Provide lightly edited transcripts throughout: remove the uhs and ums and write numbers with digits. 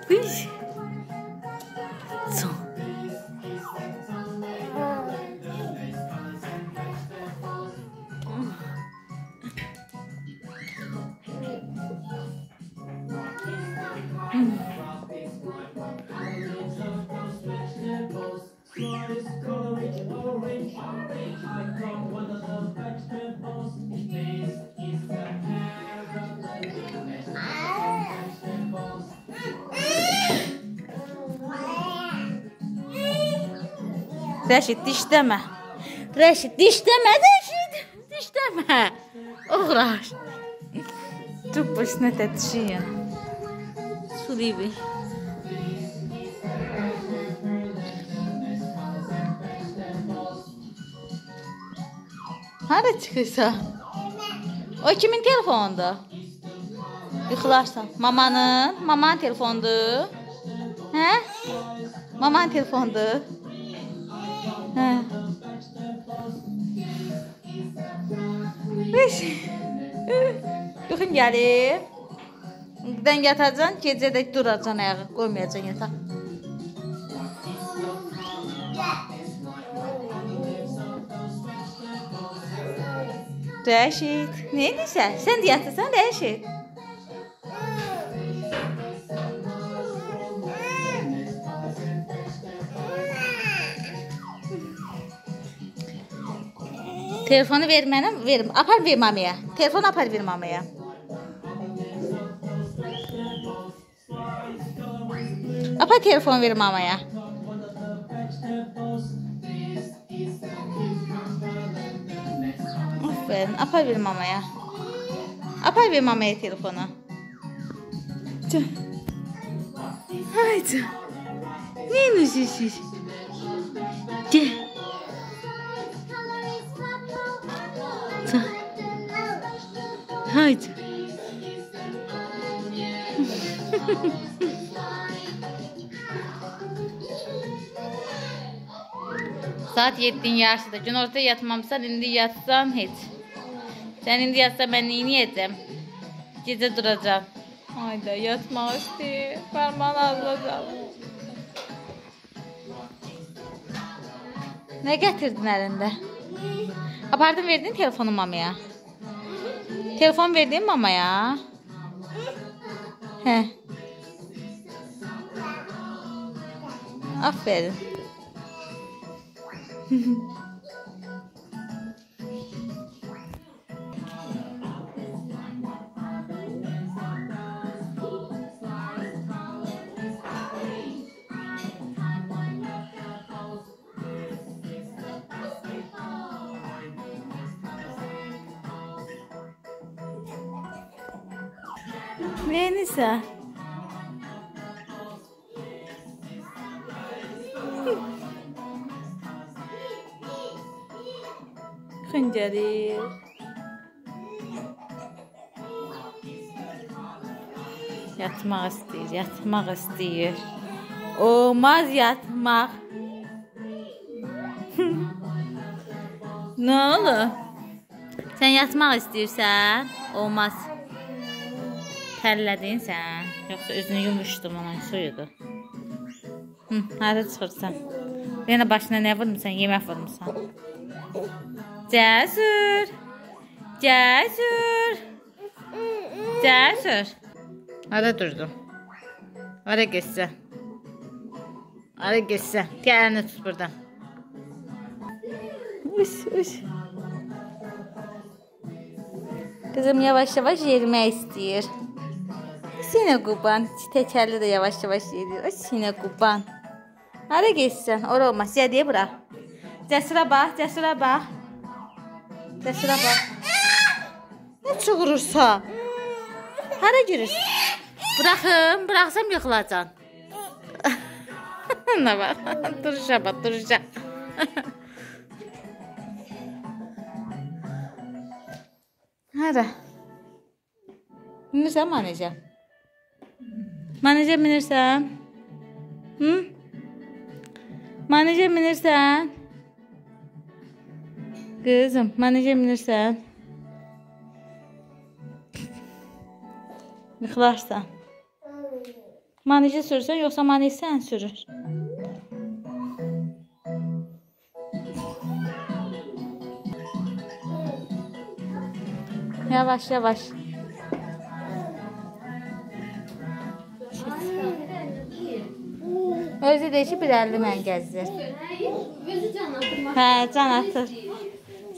Kız. Son. Rəşid, dişləmə. Rəşid, dişləmə, Rəşid. Dişləmə. Uğraş. Çok başına tətişiyor. Su gibi. Hara çıxırsa? O kimin telefonudur? Yıxılarsan. Mamanın. Mamanın telefonudur. Hə? Mamanın telefonudur. Hə. Yuxun gəlir. Birdən yatacaksın, gecə də duracaksın ayağı, qoymayacaksın yataq. Rəşid, nə edirsən? Sən də yatırsan, Rəşid. Telefonu ver mənə, verim. Apar ver mamaya. Telefonu apar ver mamaya. Apar telefonu ver mamaya. Aferin, apar ver mamaya. Apar ver mamaya telefonu. Haydi. Neymiş iş? Gel. Haydi. Saat 7'in yarısıdır. Gün ortaya yatmamsan, indi yatsan hiç. Sen indi yatsan ben neyini gece duracağım. Hayda, yatmaq istəyir. Parmağını azlayacağım. Ne getirdin elinde? Apardın verdin telefonu mamaya. Telefon verdin mamaya. He. Aferin. Neyse. Hıncari. Yatmaq istəyir, yatmaq istəyir. Olmaz yatmaq. Ne olur? Sen yatmaq istəyirsən? Olmaz. Tərlədin sən. Yoxsa özünü yumuşdum onun suyudur. Hadi çıxırsan. Yenə başına nə vurmuşsan? Yemək vurmuşsan. Cəsur. Cəsur. Cəsur. Hadi durdum. Hadi geçsən. Hadi geçsən. Gəl əlini tut buradan. Uş, uş. Kızım yavaş yavaş yerimək istəyir. Sine Quban. Təkərli də yavaş yavaş yedir. O Sine Quban. Hara geçsən? Ora olmaz. Yediyə bırak. Cəsura bax. Cəsura bax. Cəsura bax. Ne çığırırsa? Hara girirsən? Bıraxım. Bıraxsam yıxılacaq. Ne var? Duruşa bax. Duruşa. Hara? Minirsən manecə? Manecə minirsən? Hı? Manece minirsən? Qızım, manece minirsən? Yıxılarsan. Manece sürürsən, yoxsa manece sən sürür? Yavaş, yavaş. Özü də ki, bir əlli mən gəzdir. Özü can atırmaq. Hə, can atır.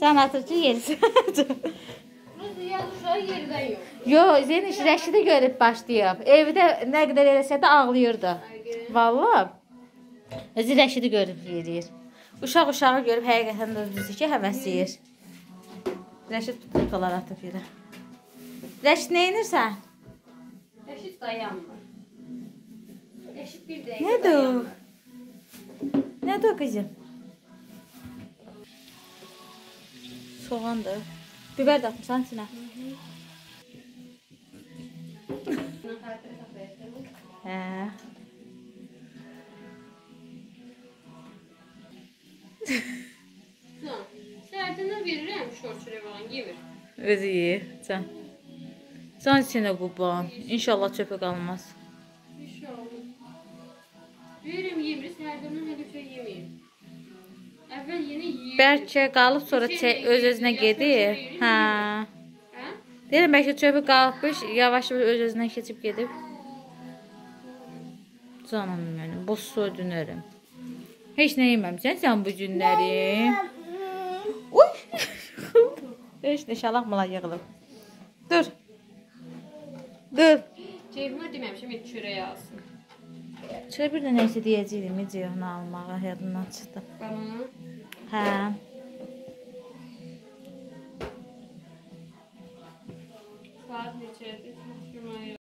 Can atır ki, yerisi. Uşağı yerdən yox. Yox, Zeyniş Rəşidi görüb başlayıb. Evdə nə qədər eləsə də ağlayırdı. Vallahi. Özü Rəşidi görüb yeyir. Uşağı görüb həqiqətən də düzdür ki, həvəsləyir. Rəşid tutulkalar atıb yerə. Rəşid, nə edirsən? Rəşid dayanmır. Rəşid bir dəqiqə Nədir o? dayanmır. Nədir o qızım? Soğandır. Biber də atmışsan içinə. Hə. Səhərdən verirəm şorçu revan yemir. Özü yeyir. Can. Can içinə qurban. İnşallah çöpə qalmaz. İnşallah. Verirəm yemir, səhərdən hələ şey yemir. Əvvəl yenə yeyir. Bəlkə qalıb sonra öz-özünə gedir. Hə. Hə? Deyirəm, bəlkə çöpü qalxmış, yavaş-yavaş öz-özünə keçib gedib. Canım mənim, boş soy dünərəm. Heç nə yeməmsən sən bu günləri. Uy! Heç nə şalaqmala yığılıb. Dur. Dur. Ceyhuna deməmişəm, et çörək alsın. Şöyle bir də neysə deyəcəydim, Ceyhunu almağa, yadımdan çıxdı. Bana. Hə. Saat neçədir?